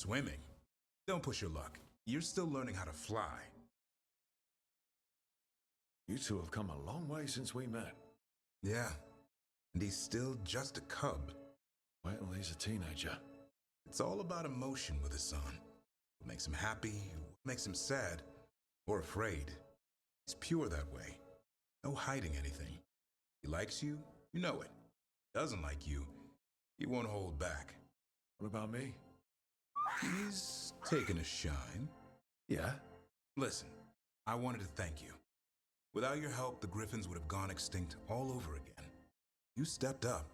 Swimming? Don't push your luck. You're still learning how to fly. You two have come a long way since we met. Yeah, and he's still just a cub. Wait till he's a teenager. It's all about emotion with his son. What makes him happy, what makes him sad, or afraid. He's pure that way. No hiding anything. He likes you, you know it. Doesn't like you, he won't hold back. What about me? He's taken a shine. Yeah? Listen, I wanted to thank you. Without your help, the Griffins would have gone extinct all over again. You stepped up.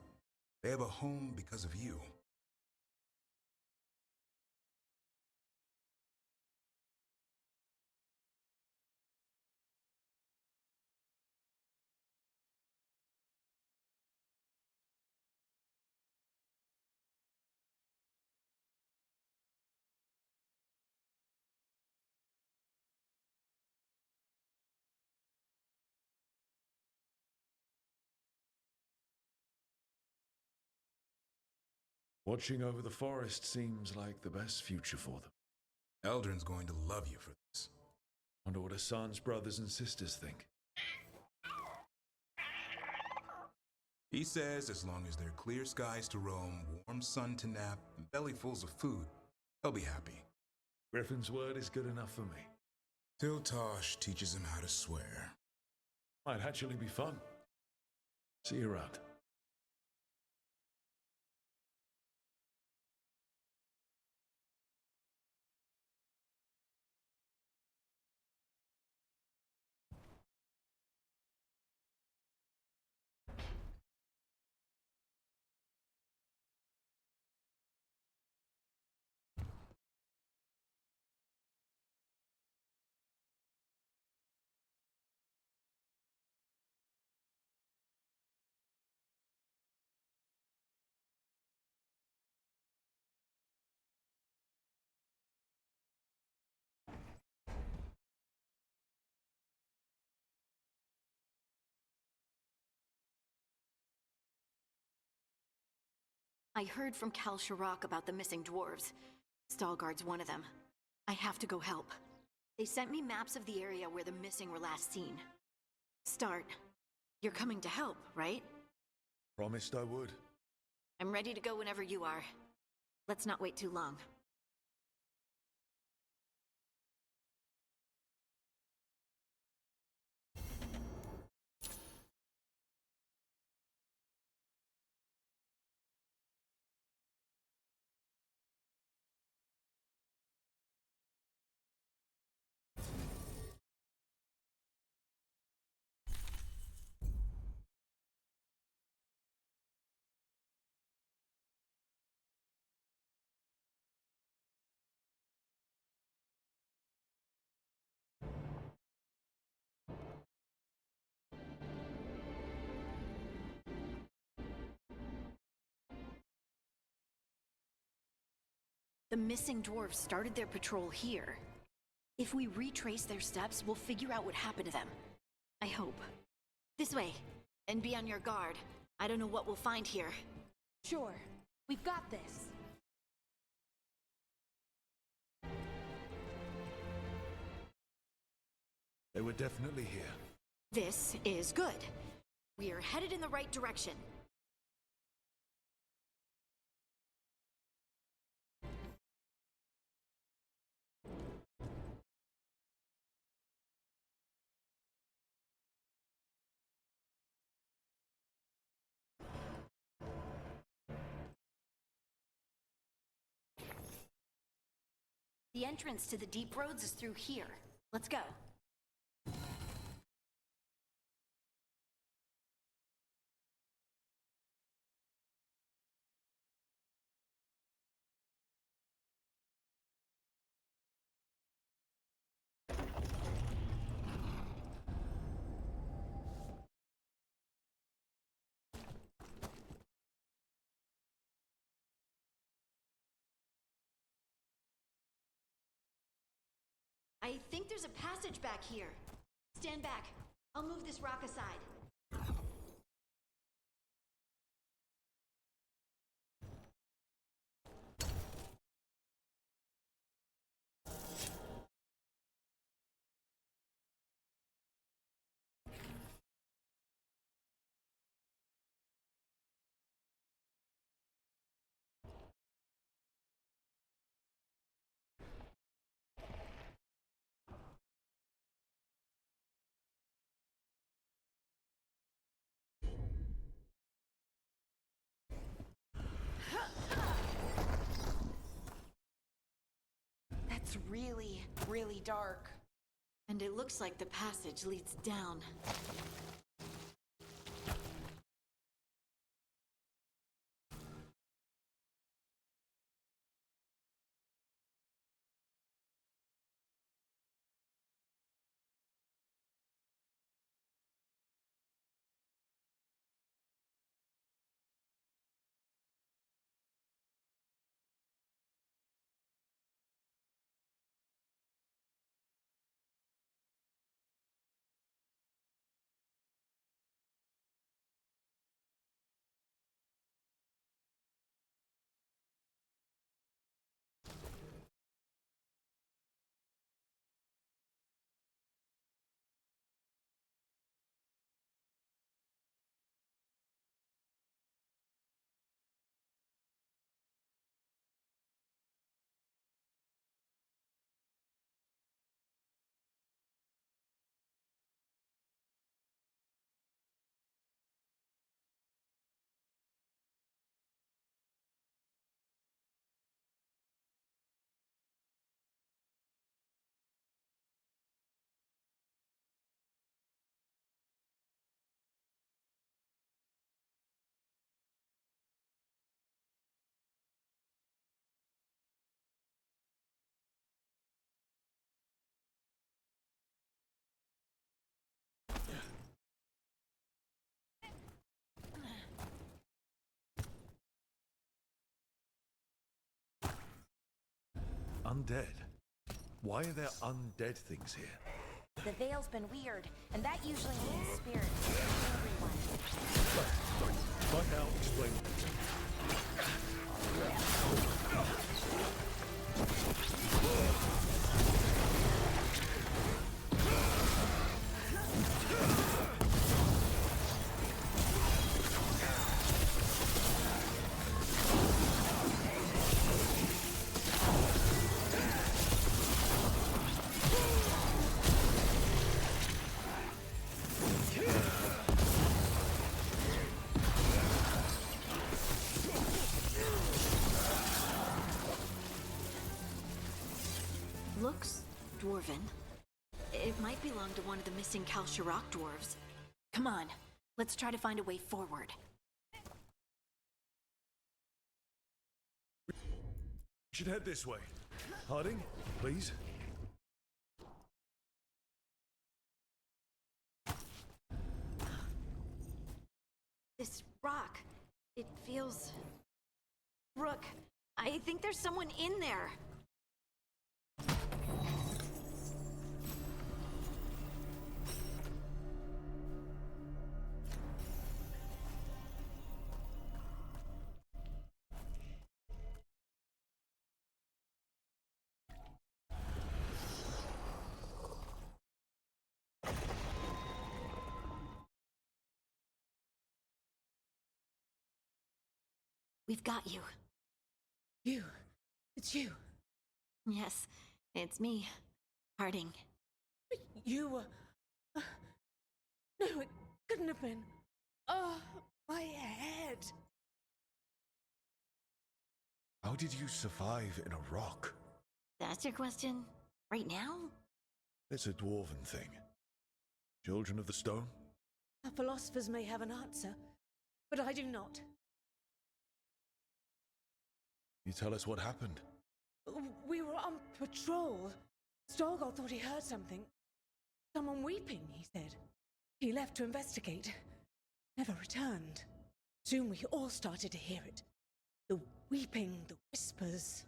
They have a home because of you. Watching over the forest seems like the best future for them. Eldrin's going to love you for this. Wonder what Hassan's brothers and sisters think. He says as long as there are clear skies to roam, warm sun to nap, and bellyfuls of food, they'll be happy. Griffin's word is good enough for me. Till Tosh teaches him how to swear. Might actually be fun. See you around. I heard from Kal Sharok about the missing dwarves. Stalguard's one of them. I have to go help. They sent me maps of the area where the missing were last seen. Start. You're coming to help, right? Promised I would. I'm ready to go whenever you are. Let's not wait too long. The missing dwarves started their patrol here. If we retrace their steps, we'll figure out what happened to them. I hope. This way. And be on your guard. I don't know what we'll find here. Sure. We've got this. They were definitely here. This is good. We are headed in the right direction. The entrance to the deep roads is through here. Let's go. I think there's a passage back here. Stand back. I'll move this rock aside. It's really, really dark. And it looks like the passage leads down. Undead? Why are there undead things here? The veil's been weird, and that usually means spirits. Angry ones. Find out, explain. Looks dwarven. It might belong to one of the missing Kalsharok dwarves. Come on, let's try to find a way forward. Should head this way. Harding, please. This rock, it feels... Rook, I think there's someone in there. We've got you. You. It's you. Yes, it's me, Harding. You were... No, it couldn't have been. Oh, my head. How did you survive in a rock? That's your question? Right now? It's a dwarven thing. Children of the stone? Our philosophers may have an answer, but I do not. You tell us what happened. We were on patrol. Stalgard thought he heard something. Someone weeping, he said. He left to investigate. Never returned. Soon we all started to hear it. The weeping, the whispers.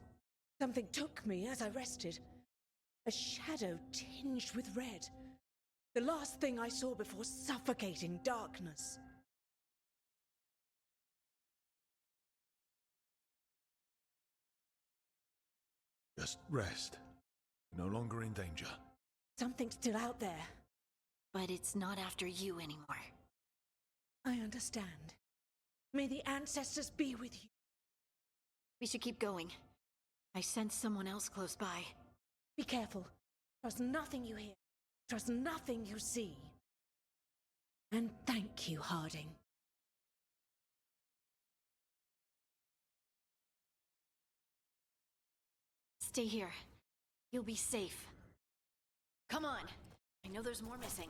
Something took me as I rested. A shadow tinged with red. The last thing I saw before suffocating darkness. Just rest. You're no longer in danger. Something's still out there. But it's not after you anymore. I understand. May the ancestors be with you. We should keep going. I sense someone else close by. Be careful. Trust nothing you hear. Trust nothing you see. And thank you, Harding. Stay here. You'll be safe. Come on. I know there's more missing.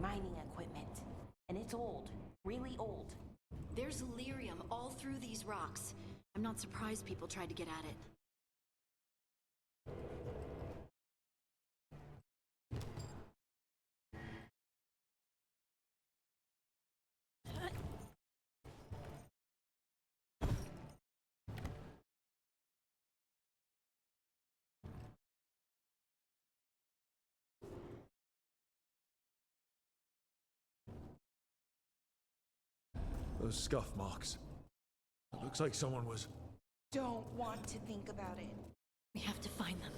Mining equipment. And it's old. Really old. There's lyrium all through these rocks. I'm not surprised people tried to get at it. Those scuff marks. It looks like someone was... Don't want to think about it. We have to find them.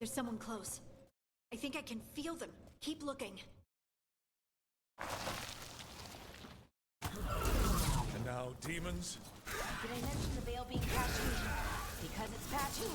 There's someone close. I think I can feel them. Keep looking. And now, demons? Did I mention the veil being patchy? Because it's patchy.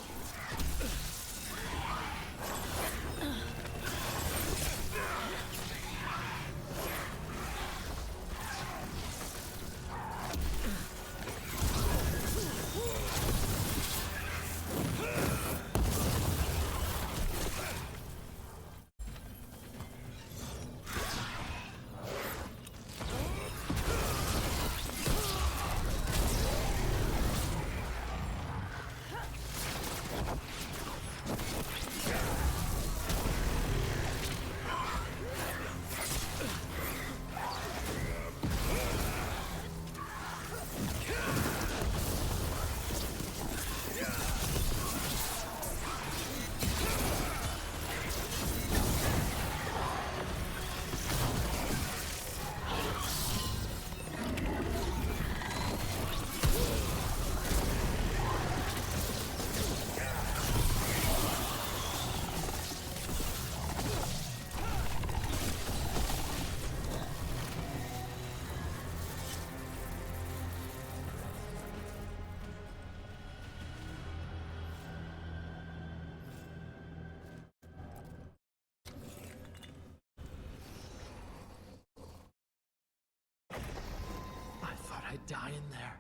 I die in there?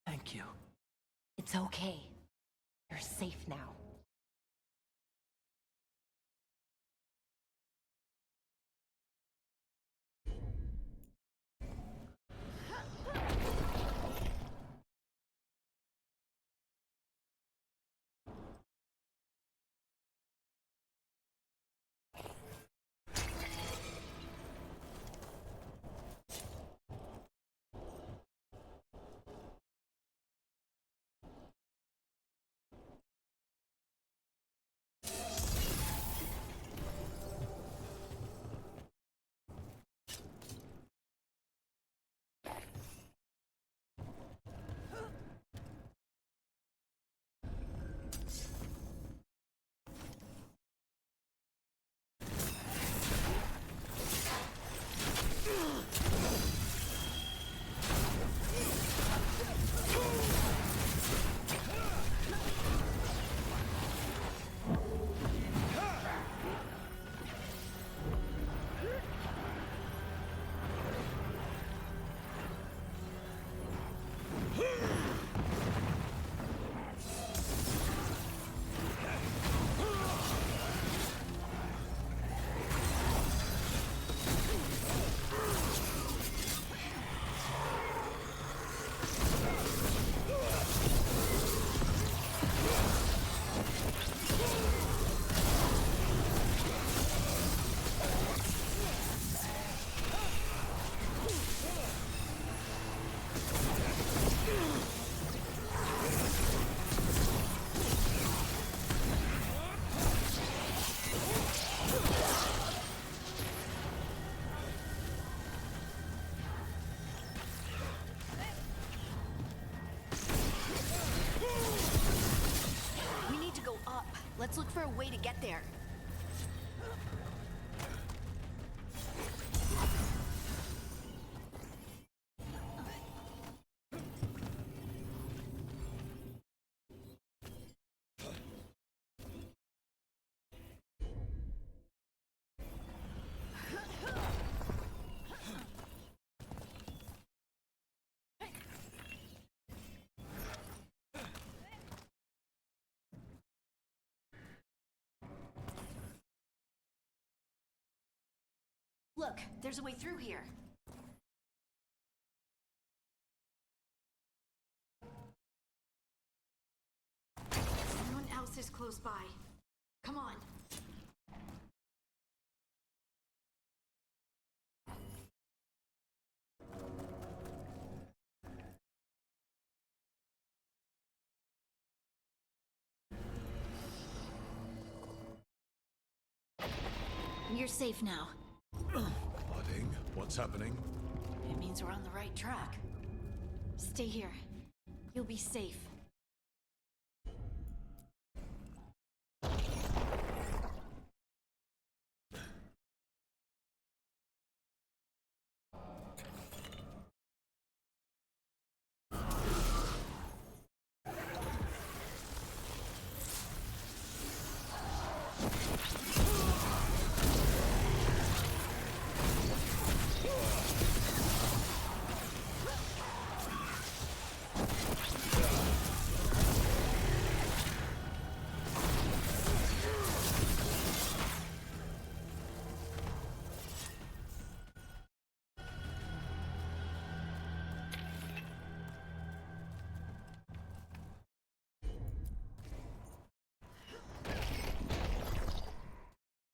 Thank you. It's okay. You're safe now. Let's look for a way to get there. Look, there's a way through here. Someone else is close by. Come on. You're safe now. Harding, what's happening? It means we're on the right track. Stay here. You'll be safe.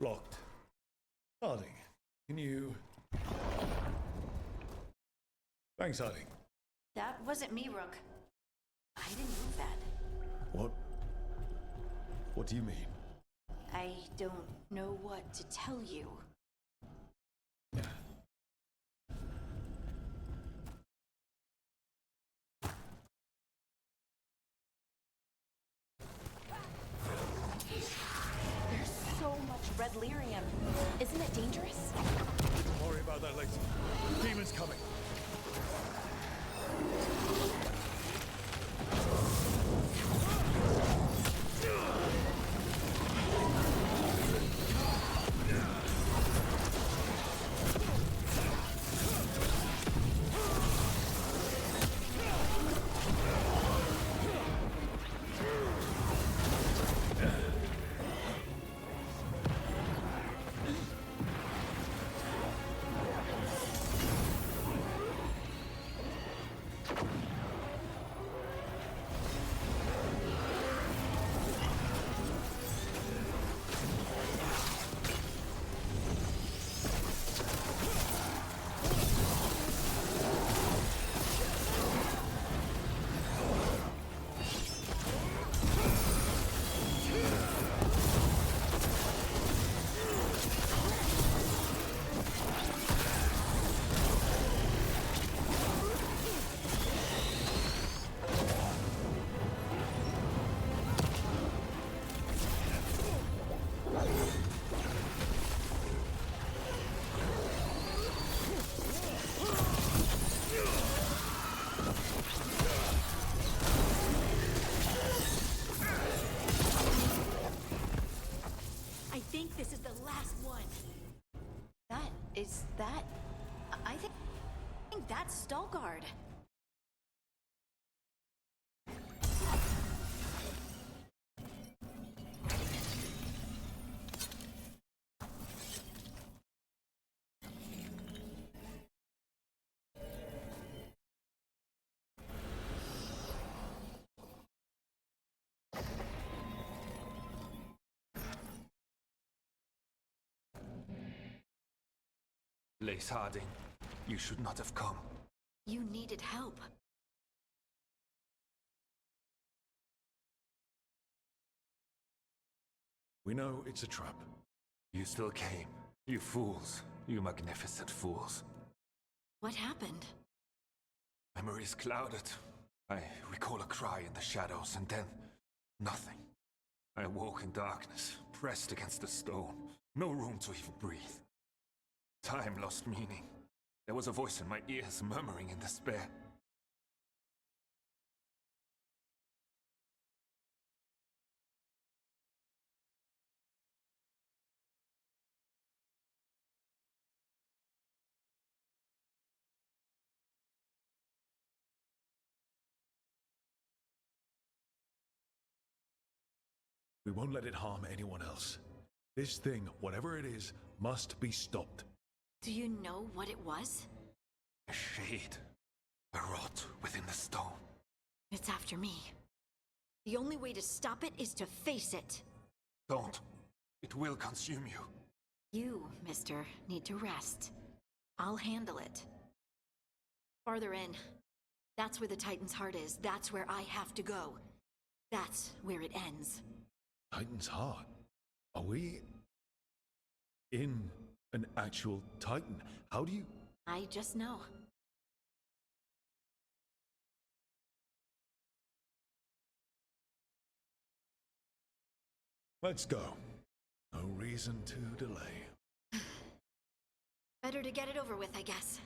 Blocked. Harding, can you... Thanks, Harding. That wasn't me, Rook. I didn't move that. What? What do you mean? I don't know what to tell you. There's so much red lyrium. Isn't it dangerous? Don't worry about that later. Demon's coming. That's Stalguard. Lace Harding, you should not have come. You needed help. We know it's a trap. You still came. You fools. You magnificent fools. What happened? Memories clouded. I recall a cry in the shadows, and then nothing. I awoke in darkness, pressed against the stone. No room to even breathe. Time lost meaning. There was a voice in my ears murmuring in despair. We won't let it harm anyone else. This thing, whatever it is, must be stopped. Do you know what it was? A shade. A rot within the stone. It's after me. The only way to stop it is to face it. Don't. It will consume you. You, mister, need to rest. I'll handle it. Farther in. That's where the Titan's heart is. That's where I have to go. That's where it ends. Titan's heart? Are we in an actual Titan? How do you... I just know. Let's go. No reason to delay. Better to get it over with, I guess.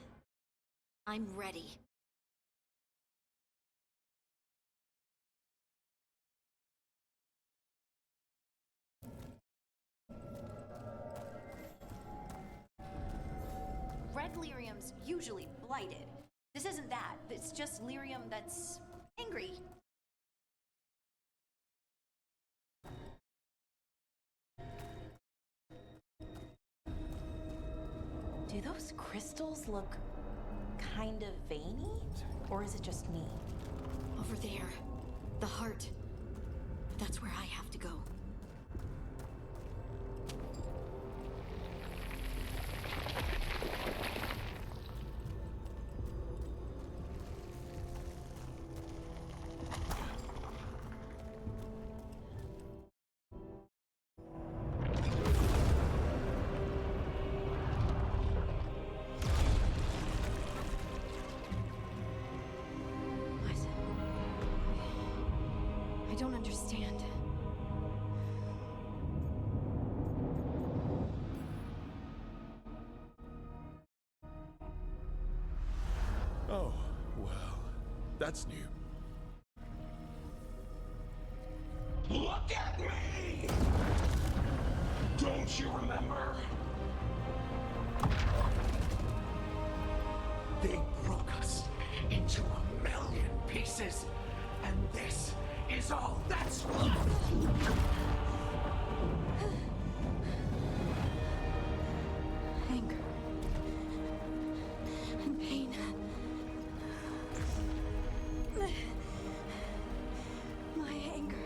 I'm ready. Red lyrium's usually blighted. This isn't that. It's just lyrium that's angry. Do those crystals look kind of veiny? Or is it just me? Over there. The heart. That's where I have to go. I don't understand. Oh, well, that's new. Look at me! Don't you remember? They broke us into 1,000,000 pieces, and this is all that's left! Anger. And pain. My anger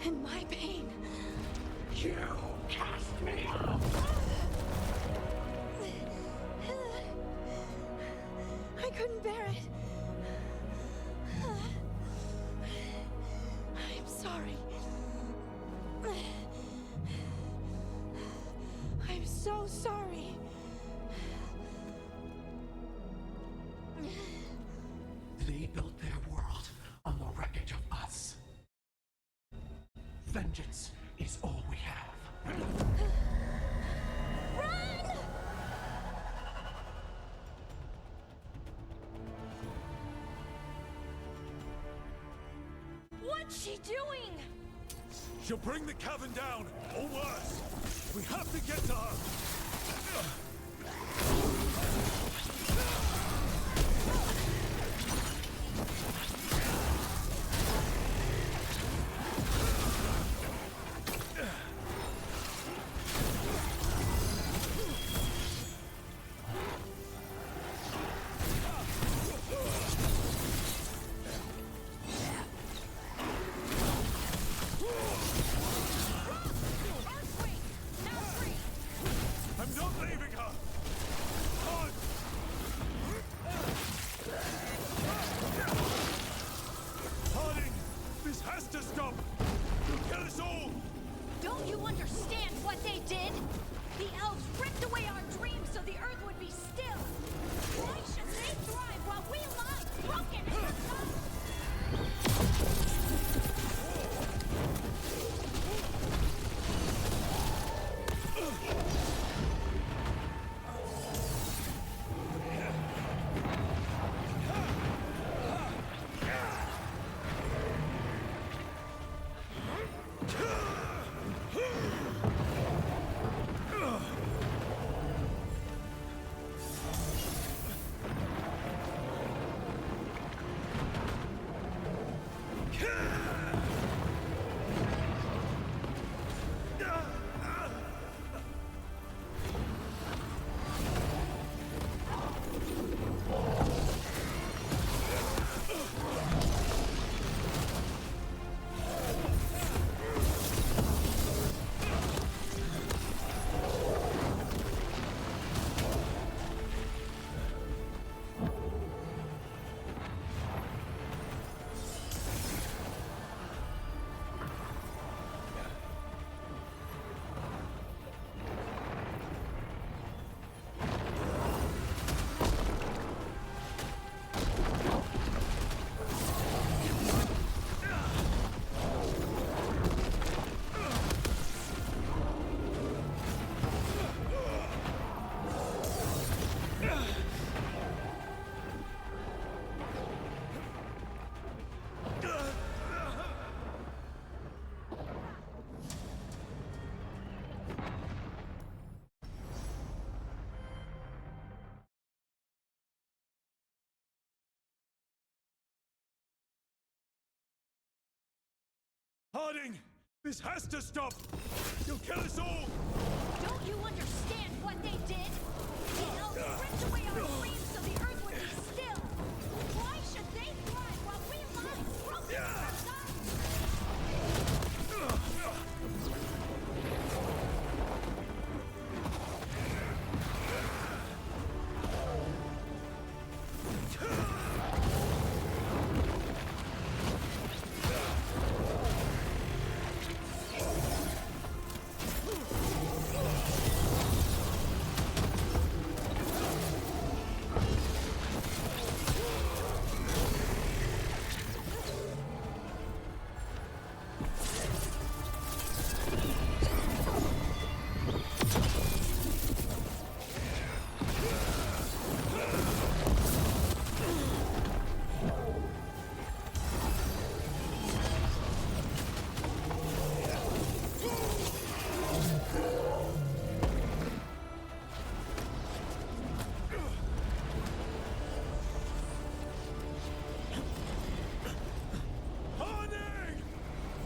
and my pain. You cast me out! I couldn't bear it. I'm sorry. I'm so sorry. They built their world on the wreckage of us. Vengeance is all we have. Run! What's she doing? She'll bring the cavern down, or worse. We have to get to her. This has to stop! You'll kill us all! Don't you understand what they did? The elves ripped away our dreams so the earth would be still. Why should they thrive while we lie broken and forgotten? Harding! This has to stop! You'll kill us all! Don't you understand what they did? The elves ripped away our dreams so the earth would be still. Why should they thrive while we lie broken and forgotten? Harding!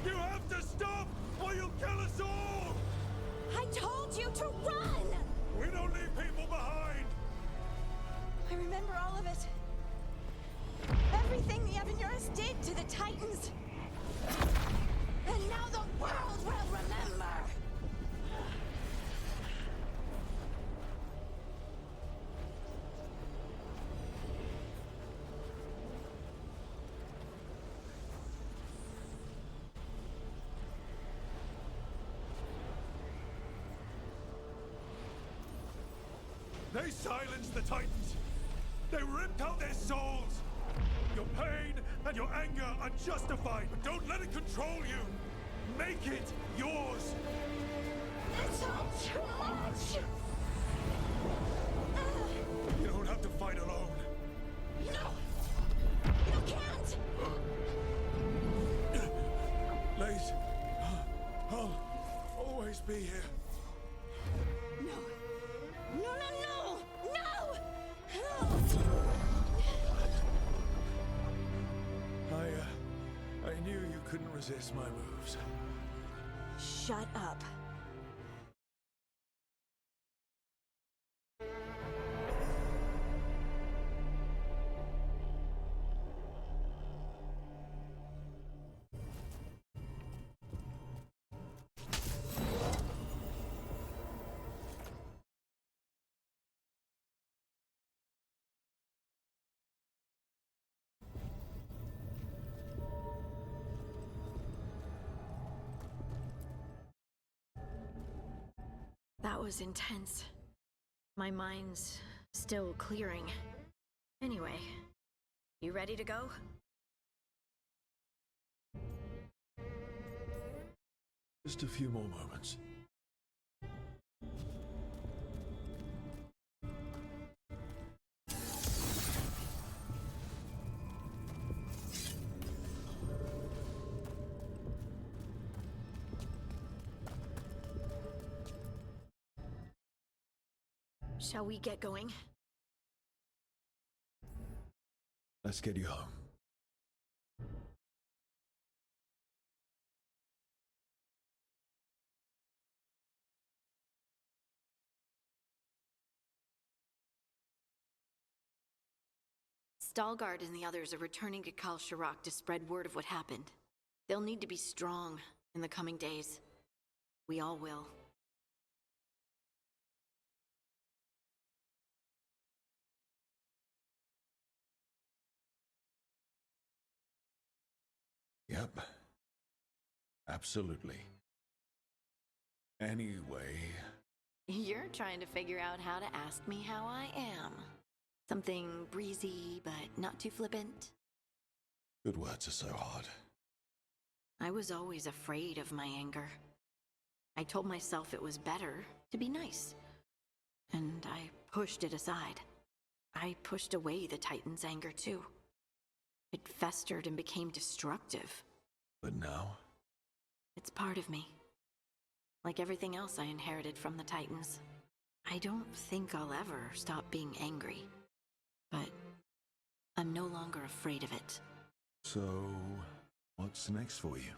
You have to stop or you'll kill us all! I told you to run! We don't leave people behind! I remember all of it. Everything the Avenurus did to the Titans. And now the world will remember! They silenced the Titans! They ripped out their souls! Your pain and your anger are justified, but don't let it control you! Make it yours! It's all too much! You don't have to fight alone. No! You can't! Lace, I'll always be here. No! No, no, no! No! I knew you couldn't resist my moves. Shut up. was intense. My mind's still clearing. Anyway, you ready to go? Just a few more moments. Shall we get going? Let's get you home. Stalgard and the others are returning to Kal Shirak to spread word of what happened. They'll need to be strong in the coming days. We all will. Yep. Absolutely. Anyway, You're trying to figure out how to ask me how I am. Something breezy, but not too flippant. good words are so hard. I was always afraid of my anger. I told myself it was better to be nice. And I pushed it aside. I pushed away the Titan's anger too. It festered and became destructive. But now, It's part of me. Like everything else I inherited from the Titans. I don't think I'll ever stop being angry. But I'm no longer afraid of it. so what's next for you?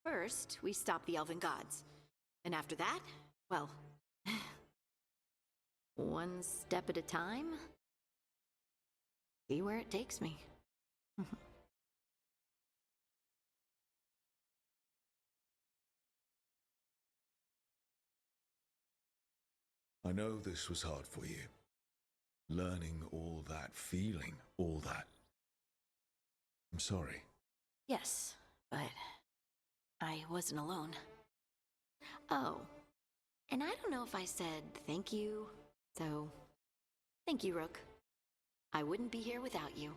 First, we stop the elven gods. And after that, well, one step at a time. See where it takes me. I know this was hard for you. Learning all that, feeling all that. I'm sorry. Yes, but I wasn't alone. Oh, and I don't know if I said thank you, so thank you, Rook. I wouldn't be here without you.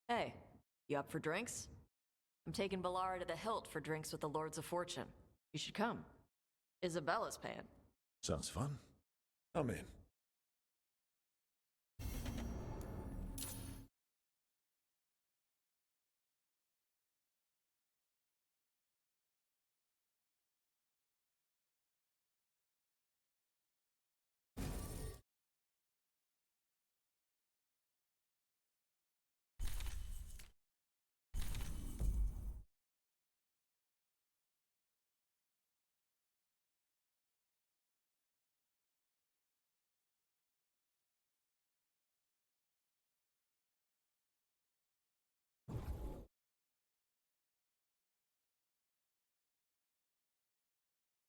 Hey, you up for drinks? I'm taking Bellara to the Hilt for drinks with the Lords of Fortune. You should come. Isabella's paying. Sounds fun. Come in.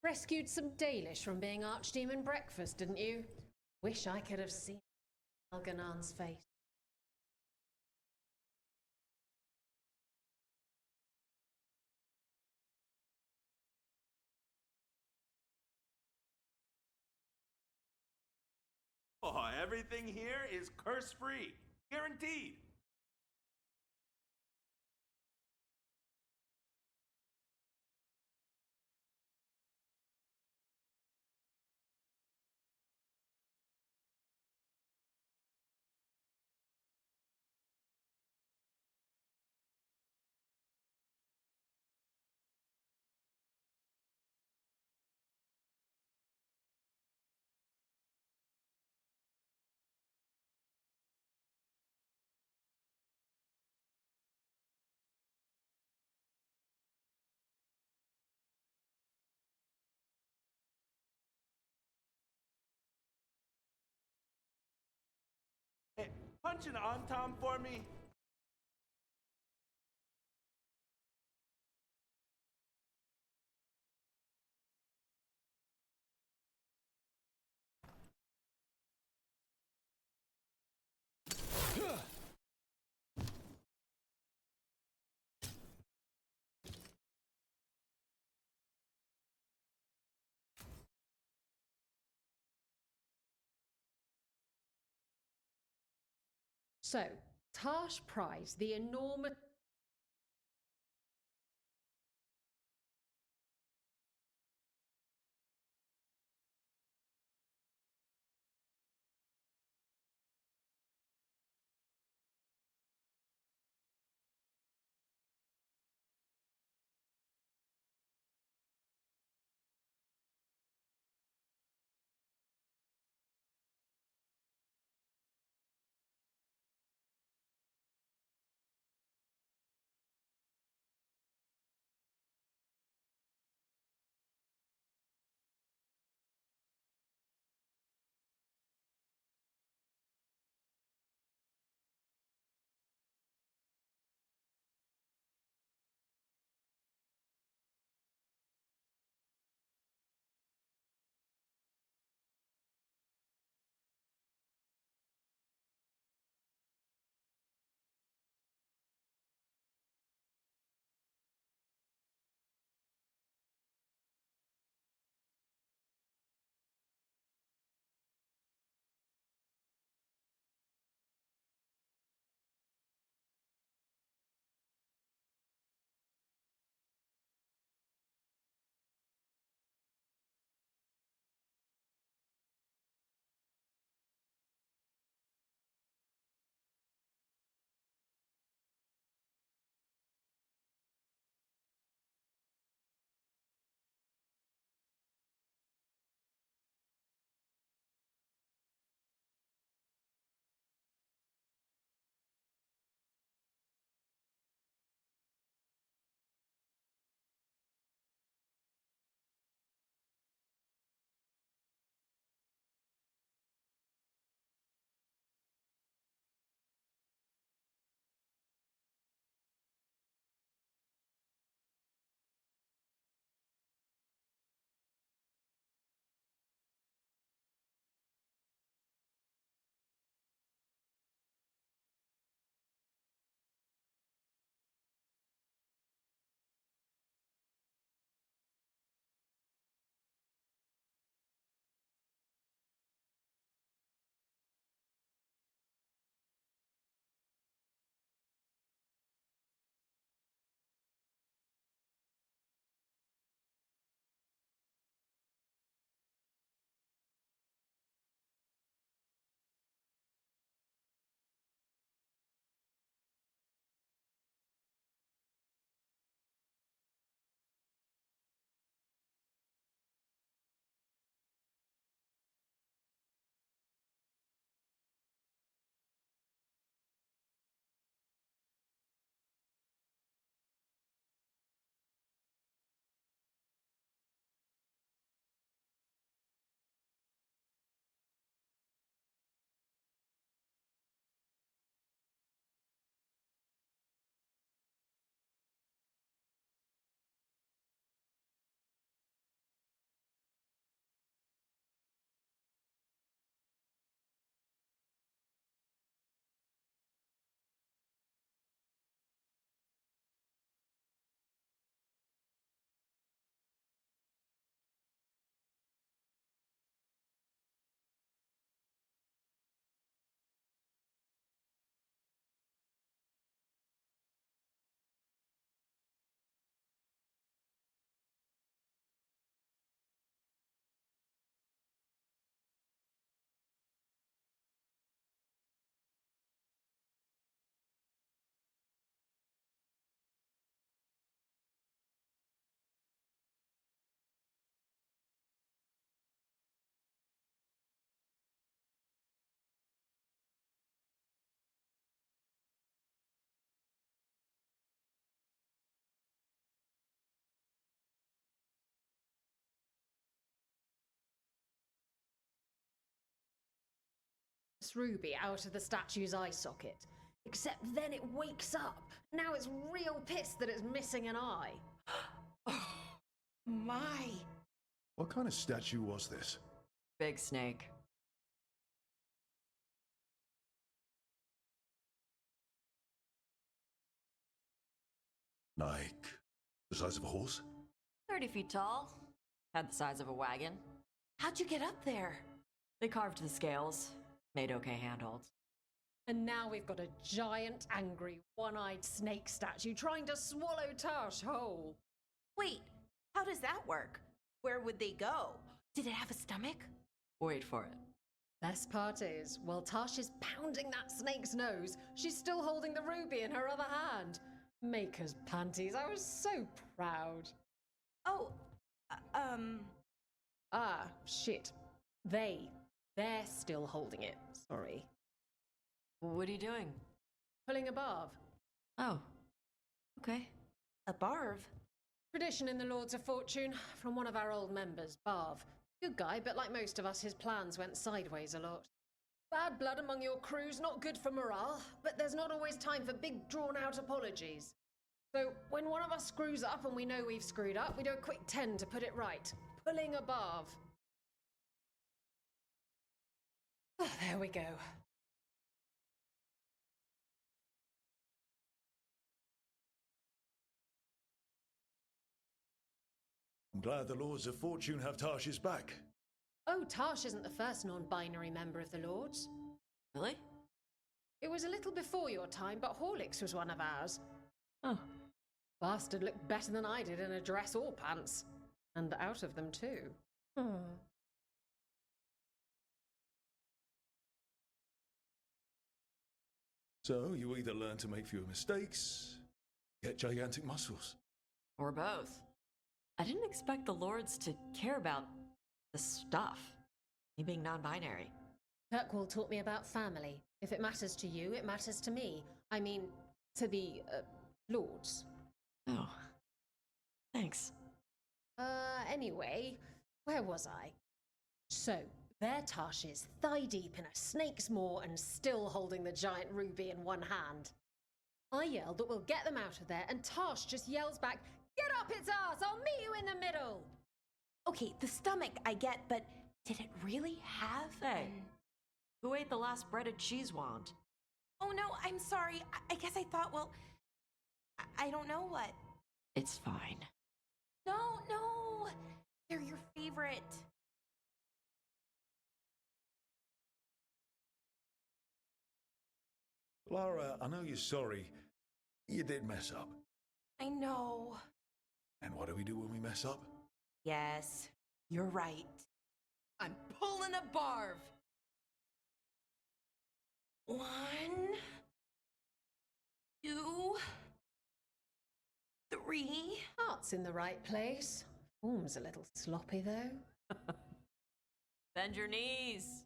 Rescued some Dalish from being Archdemon breakfast, didn't you? Wish I could have seen Algernon's face. Oh, everything here is curse-free. Guaranteed. Hey, punch an on-tom for me. So, Tarsh Prize, the enormous this ruby out of the statue's eye socket. Except then it wakes up. Now it's real pissed that it's missing an eye. My. What kind of statue was this? Big snake. Like the size of a horse? 30 feet tall. Had the size of a wagon. How'd you get up there? They carved the scales. Made okay handholds. And now we've got a giant, angry, one-eyed snake statue trying to swallow Tash whole. Wait, how does that work? Where would they go? Did it have a stomach? Wait for it. Best part is, while Tash is pounding that snake's nose, she's still holding the ruby in her other hand. Maker's panties, I was so proud. Oh, Ah, shit. They're still holding it. Sorry. What are you doing? Pulling a barb. Oh. Okay. a barv. Tradition in the Lords of Fortune from one of our old members, Barv. Good guy, but like most of us, his plans went sideways a lot. Bad blood among your crew's not good for morale, but there's not always time for big, drawn-out apologies. So, when one of us screws up and we know we've screwed up, we do a quick 10 to put it right. Pulling a Barv. Oh, there we go. I'm glad the Lords of Fortune have Tarsh's back. Oh, Tarsh isn't the first non-binary member of the Lords. Really? It was a little before your time, but Horlicks was one of ours. Oh. Bastard looked better than I did in a dress or pants. And out of them, too. So, you either learn to make fewer mistakes, get gigantic muscles. Or both. I didn't expect the Lords to care about the stuff. Me being non-binary. Kirkwall taught me about family. If it matters to you, it matters to me. I mean, to the, Lords. Oh. Thanks. Anyway, where was I? So, there Tarsh is, thigh-deep in a snake's maw and still holding the giant ruby in one hand. I yelled that we'll get them out of there, and Tarsh just yells back, "Get up its ass! I'll meet you in the middle!" Okay, the stomach I get, but did it really have Hey, who ate the last breaded cheese wand? Oh no, I'm sorry. I guess I thought, well, I don't know what. It's fine. No, they're your favorite. Lara, I know you're sorry. You did mess up. I know. And what do we do when we mess up? Yes, you're right. I'm pulling a barv. 1, 2, 3. Heart's in the right place. Form's a little sloppy, though. Bend your knees.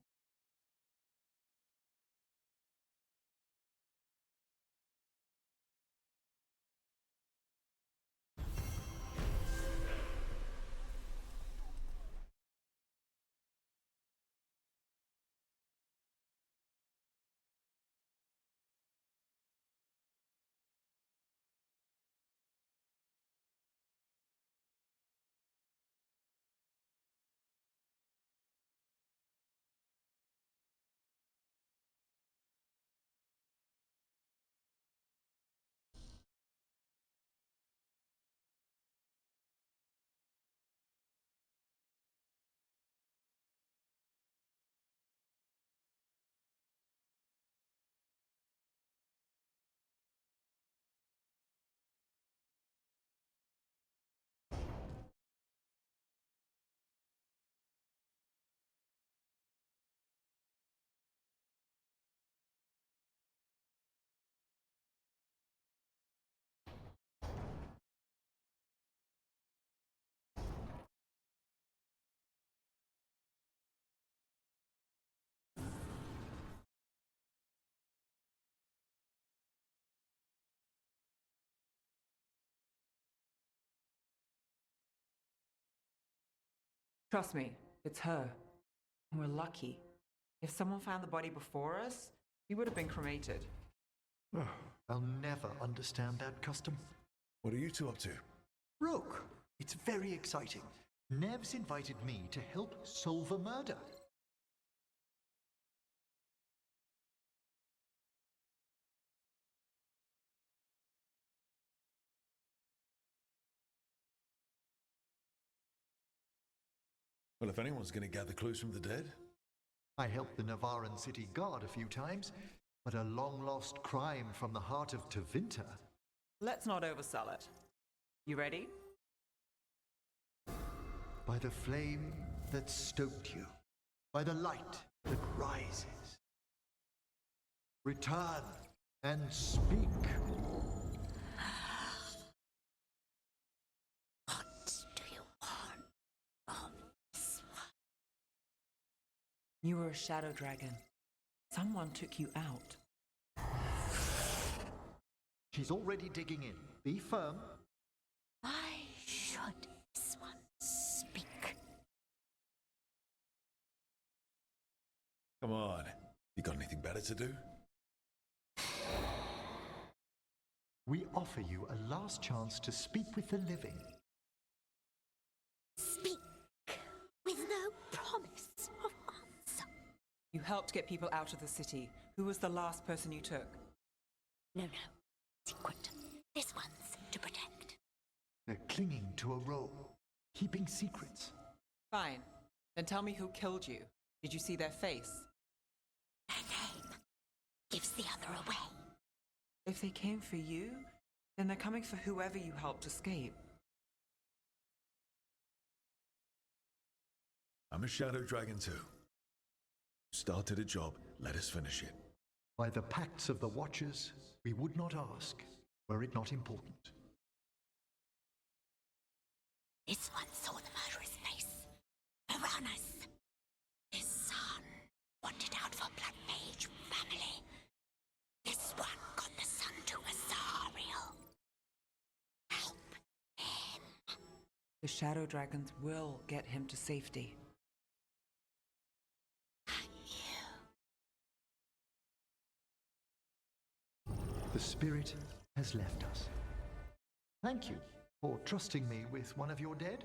Trust me, it's her. We're lucky. If someone found the body before us, he would have been cremated. I'll never understand that custom. What are you two up to? Rook, it's very exciting. Nev's invited me to help solve a murder. Well, if anyone's going to gather clues from the dead. I helped the Navaran city guard a few times, but a long-lost crime from the heart of Tevinter. Let's not oversell it. You ready? By the flame that stoked you, by the light that rises. Return and speak. What do you want from this one? You were a shadow dragon. Someone took you out. She's already digging in. Be firm. Why should this one speak? Come on. You got anything better to do? We offer you a last chance to speak with the living. Speak with no promise of answer. You helped get people out of the city. Who was the last person you took? No. Secret. This one's to protect. They're clinging to a role, keeping secrets. Fine. Then tell me who killed you. Did you see their face? Their name gives the other away. If they came for you, then they're coming for whoever you helped escape. I'm a shadow dragon too. Started a job, let us finish it. By the pacts of the Watchers, we would not ask, were it not important. This one saw the murderer's face. Piranhas. His son wanted out for Black Mage family. This one got the son to Azariel. Help him. The shadow dragons will get him to safety. The spirit has left us. Thank you for trusting me with one of your dead.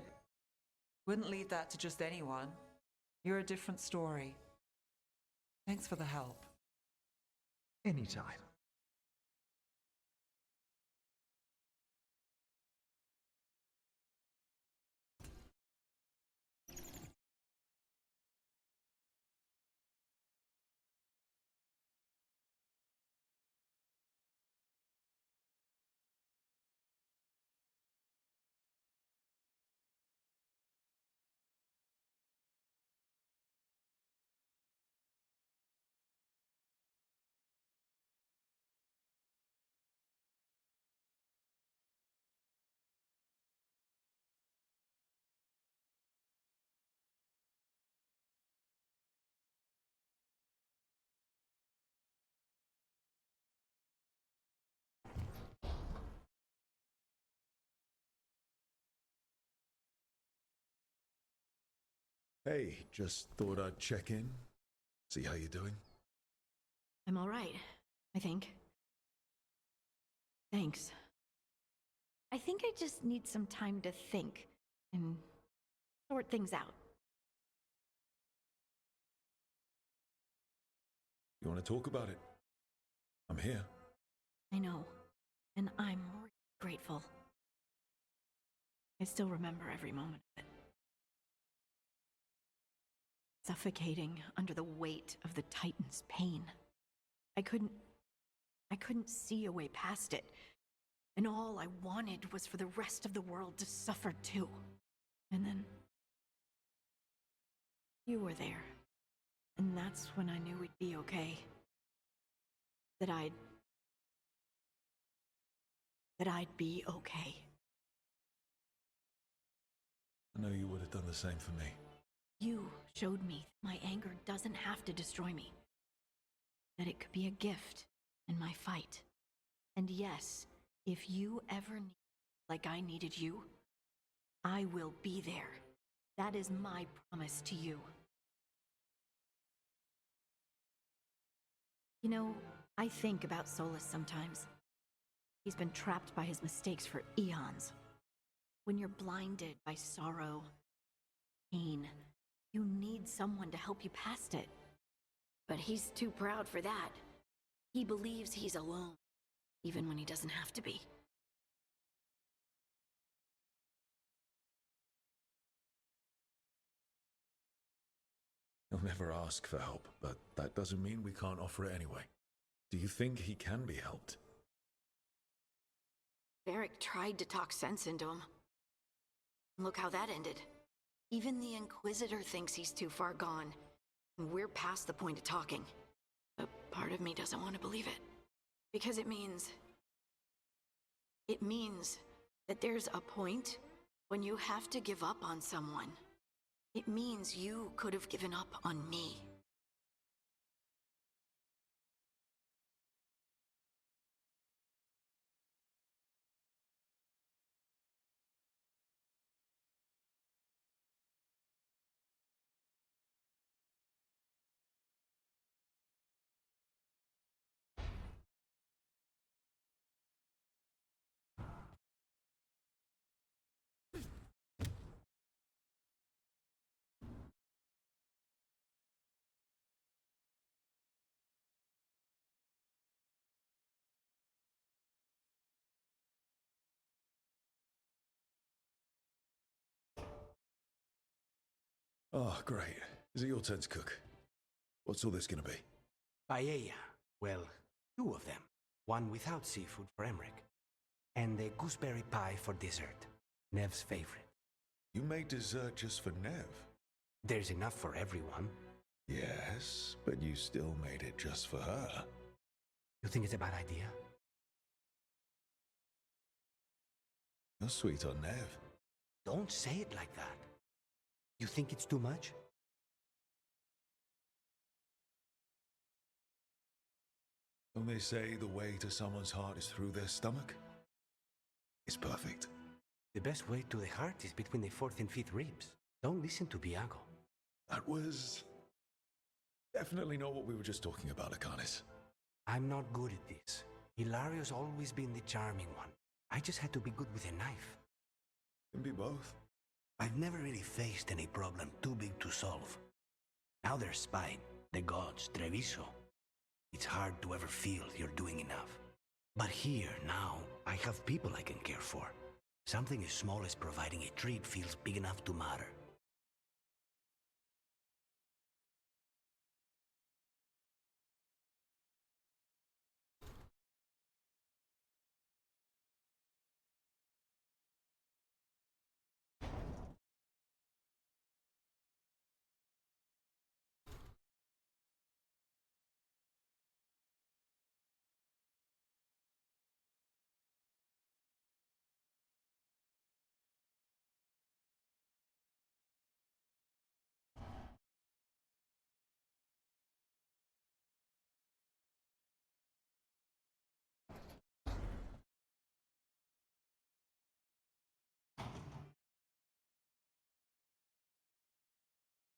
Wouldn't leave that to just anyone. You're a different story. Thanks for the help. Anytime. Hey, just thought I'd check in, see how you're doing. I'm all right, I think. Thanks. I think I just need some time to think and sort things out. You want to talk about it? I'm here. I know, and I'm really grateful. I still remember every moment of it. Suffocating under the weight of the Titan's pain. I couldn't see a way past it. And all I wanted was for the rest of the world to suffer too. And then you were there. And that's when I knew we'd be okay. That I'd be okay. I know you would have done the same for me. You showed me my anger doesn't have to destroy me. That it could be a gift in my fight. And yes, if you ever need, like I needed you, I will be there. That is my promise to you. You know, I think about Solus sometimes. He's been trapped by his mistakes for eons. When you're blinded by sorrow, pain, you need someone to help you past it. But he's too proud for that. He believes he's alone, even when he doesn't have to be. He'll never ask for help, but that doesn't mean we can't offer it anyway. Do you think he can be helped? Varric tried to talk sense into him. Look how that ended. Even the Inquisitor thinks he's too far gone, and we're past the point of talking. But part of me doesn't want to believe it. Because it means that there's a point when you have to give up on someone. It means you could have given up on me. Oh, great. Is it your turn to cook? What's all this gonna be? Paella. Well, two of them. One without seafood for Emmerich. And a gooseberry pie for dessert. Nev's favorite. You made dessert just for Nev? There's enough for everyone. Yes, but you still made it just for her. You think it's a bad idea? You're sweet on Nev. Don't say it like that. You think it's too much? Don't they say the way to someone's heart is through their stomach? It's perfect. The best way to the heart is between the fourth and fifth ribs. Don't listen to Biago. That was definitely not what we were just talking about, Akanis. I'm not good at this. Hilario's always been the charming one. I just had to be good with a knife. Can be both. I've never really faced any problem too big to solve. Now there's Spine, the gods, Treviso. It's hard to ever feel you're doing enough. But here, now, I have people I can care for. Something as small as providing a treat feels big enough to matter.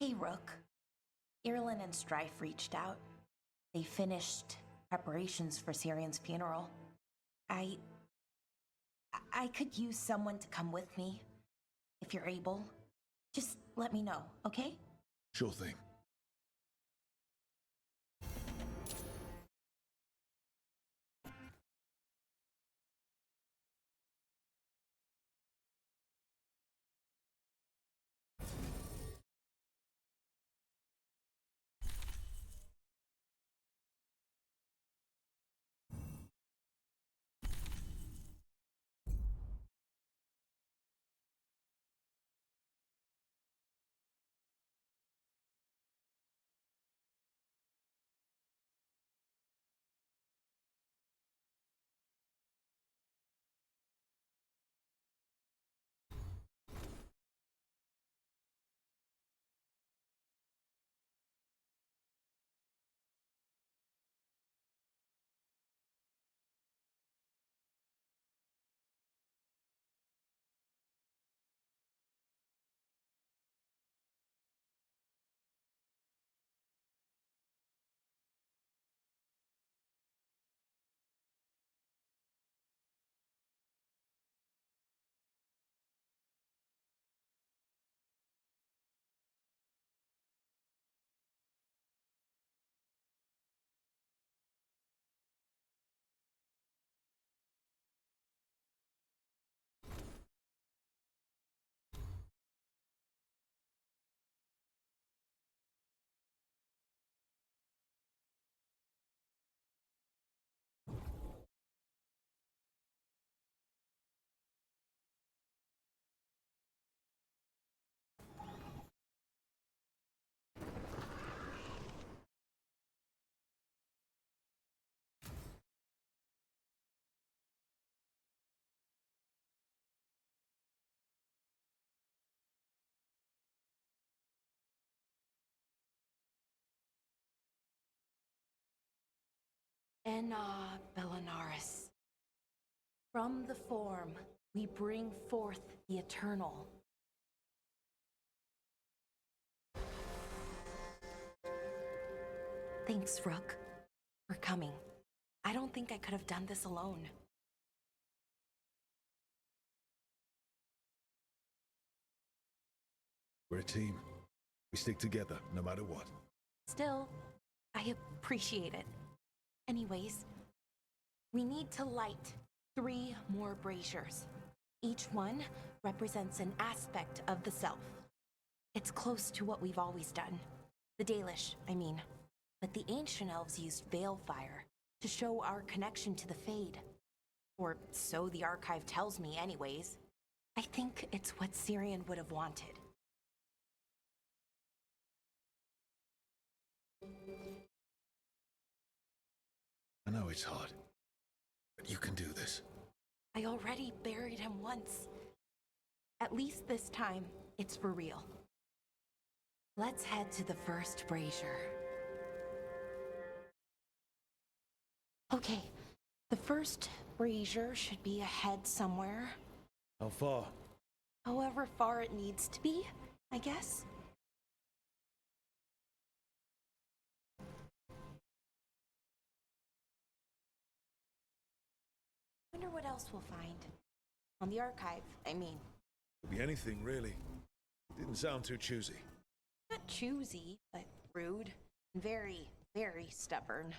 Hey, Rook. Irlin and Strife reached out. They finished preparations for Sirian's funeral. I could use someone to come with me. If you're able, just let me know, okay? Sure thing. Enna Bellinaris. From the form, we bring forth the eternal. Thanks, Rook, for coming. I don't think I could have done this alone. We're a team. We stick together, no matter what. Still, I appreciate it. Anyways, we need to light 3 more braziers. Each one represents an aspect of the self. It's close to what we've always done. The Dalish, I mean. But the ancient elves used Veilfire to show our connection to the Fade. Or so the archive tells me anyways. I think it's what Syrian would have wanted. I know it's hard, but you can do this. I already buried him once. At least this time, it's for real. Let's head to the first brazier. Okay, the first brazier should be ahead somewhere. How far? However far it needs to be, I guess. Wonder what else we'll find. On the archive, I mean. Could be anything, really. Didn't sound too choosy. Not choosy, but rude. Very, very stubborn.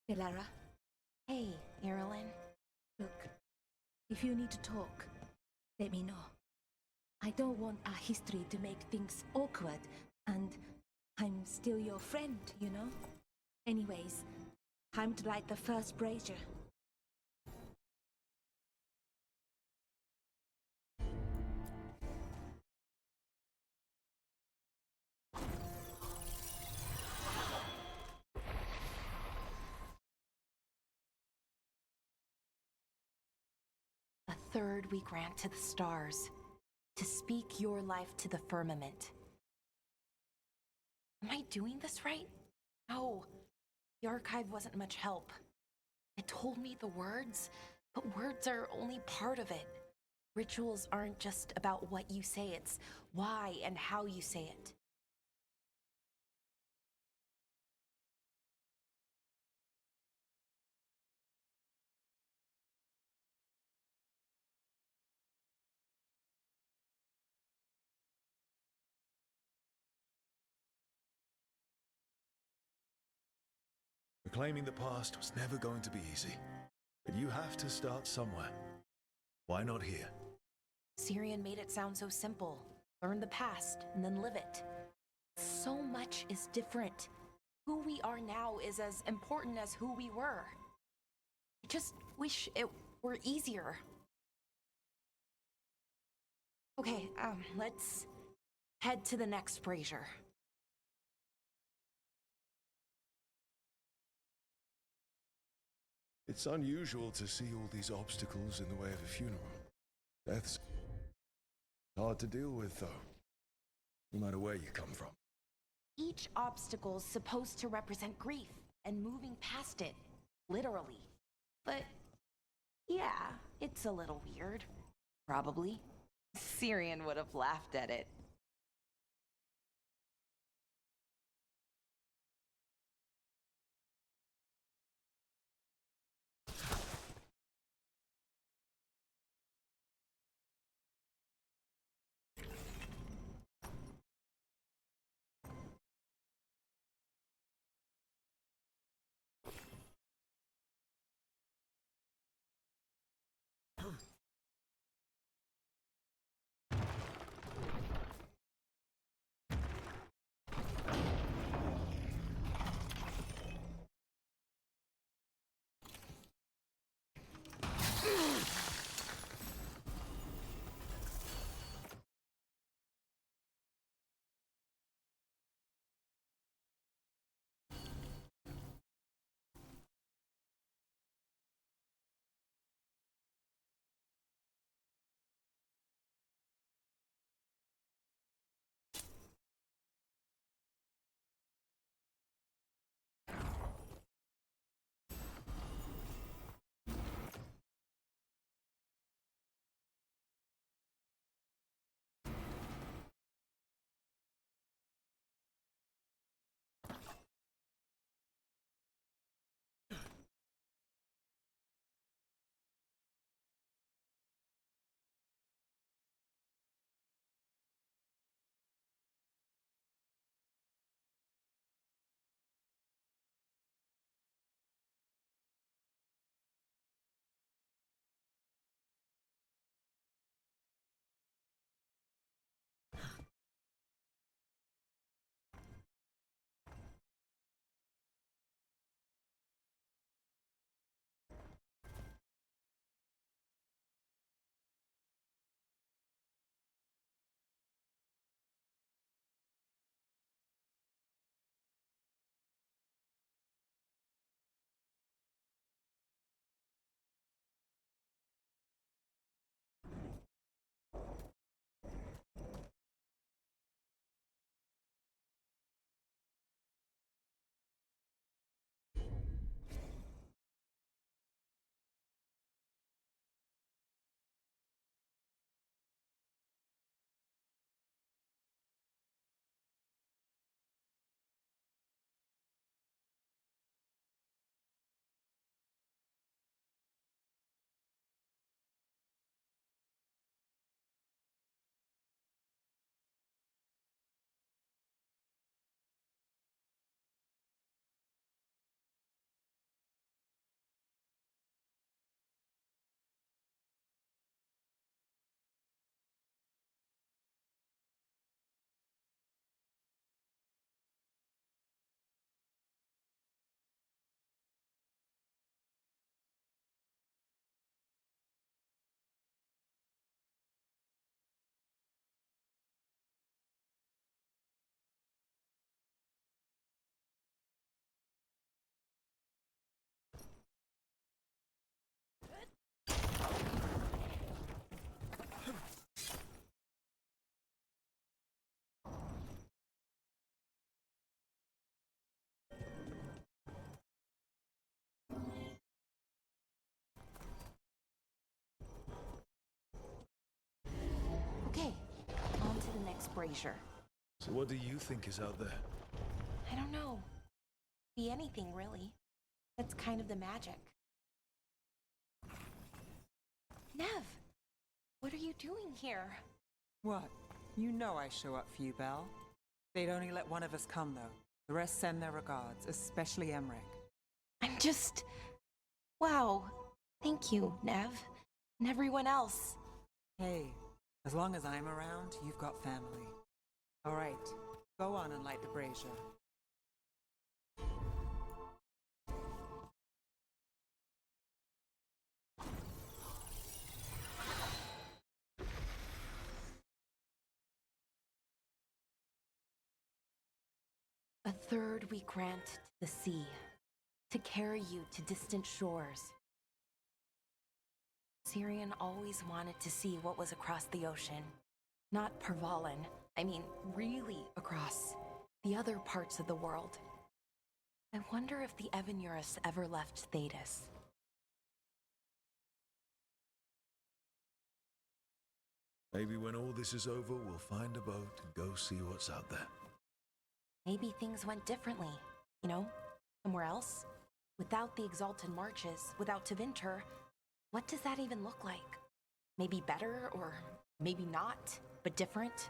Delara, Hey, Irulan. look, if you need to talk, let me know. I don't want our history to make things awkward, and I'm still your friend, you know? Anyways, time to light the first brazier. A third we grant to the stars, to speak your life to the firmament. Am I doing this right? No, the archive wasn't much help. It told me the words, but words are only part of it. Rituals aren't just about what you say, it's why and how you say it. Reclaiming the past was never going to be easy. But you have to start somewhere. Why not here? Syrian made it sound so simple. Learn the past and then live it. So much is different. Who we are now is as important as who we were. I just wish it were easier. Okay, let's head to the next brazier. It's unusual to see all these obstacles in the way of a funeral. Death's hard to deal with, though, no matter where you come from. Each obstacle's supposed to represent grief and moving past it, literally. But yeah, it's a little weird. Probably. Syrian would have laughed at it. brazier. So what do you think is out there? I don't know. Be anything, really. That's kind of the magic. Nev, what are you doing here? What? You know I show up for you, Belle. They'd only let one of us come, though. The rest send their regards, especially Emmerich. I'm just... Wow. Thank you, Nev. And everyone else. Hey, as long as I'm around, you've got family. All right, go on and light the brazier. A third we grant to the sea, to carry you to distant shores. Syrian always wanted to see what was across the ocean. Not Pervalen, I mean really across the other parts of the world. I wonder if the Evanurus ever left Thetis. Maybe when all this is over, we'll find a boat and go see what's out there. Maybe things went differently, you know, somewhere else. Without the Exalted Marches, without Tevinter, what does that even look like? Maybe better, or maybe not, but different?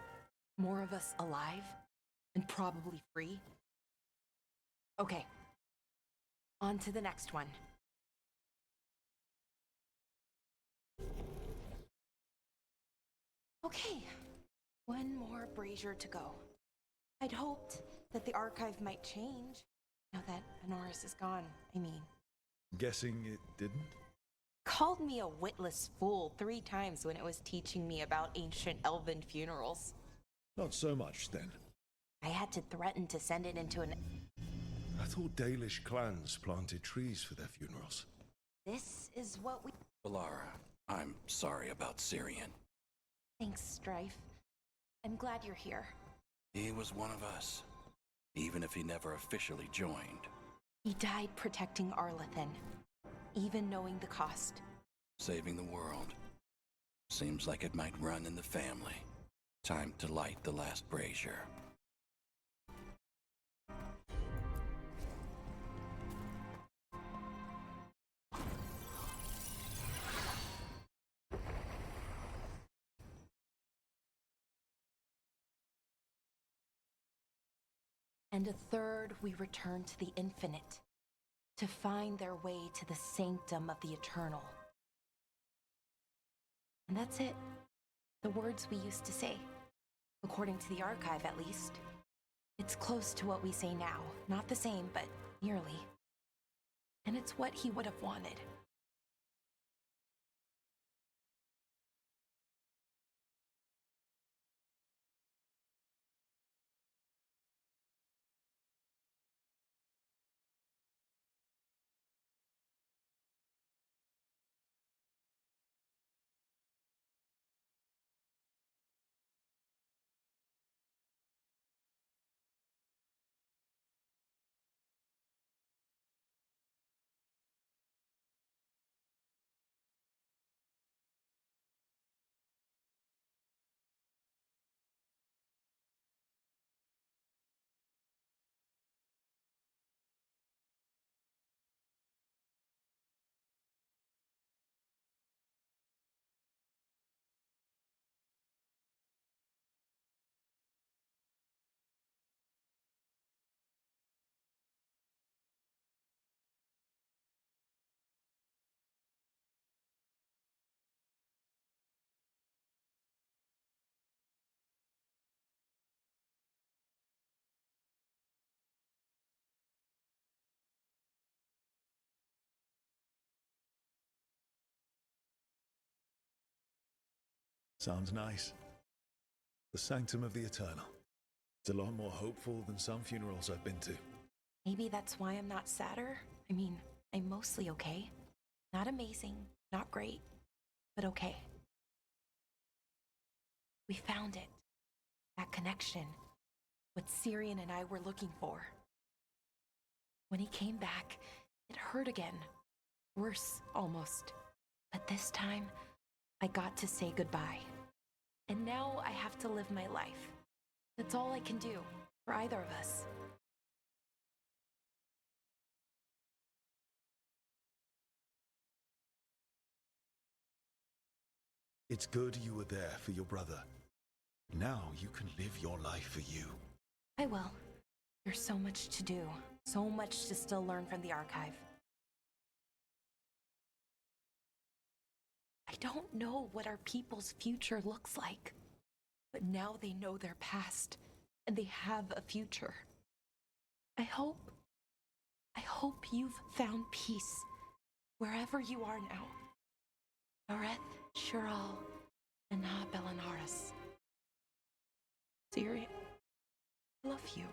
More of us alive, and probably free? Okay, on to the next one. Okay, one more brazier to go. I'd hoped that the archive might change, now that Honoris is gone, I mean. Guessing it didn't? Called me a witless fool 3 times when it was teaching me about ancient elven funerals. Not so much, then. I had to threaten to send it into an... I thought Dalish clans planted trees for their funerals. This is what we... Valara, I'm sorry about Syrian. Thanks, Strife. I'm glad you're here. He was one of us, even if he never officially joined. He died protecting Arlathan, even knowing the cost. Saving the world. Seems like it might run in the family. Time to light the last brazier. And a third we return to the infinite, to find their way to the sanctum of the eternal. And that's it. The words we used to say. According to the archive, at least. It's close to what we say now. Not the same, but nearly. And it's what he would have wanted. Sounds nice. The Sanctum of the Eternal. It's a lot more hopeful than some funerals I've been to. Maybe that's why I'm not sadder. I mean, I'm mostly okay. Not amazing, not great, but okay. We found it. That connection. What Syrian and I were looking for. When he came back, it hurt again. Worse, almost. But this time, I got to say goodbye. And now I have to live my life. That's all I can do for either of us. It's good you were there for your brother. Now you can live your life for you. I will. There's so much to do, so much to still learn from the archive. I don't know what our people's future looks like, but now they know their past, and they have a future. I hope you've found peace wherever you are now. Noreth, Shural, and Belanaris. Syria, I love you.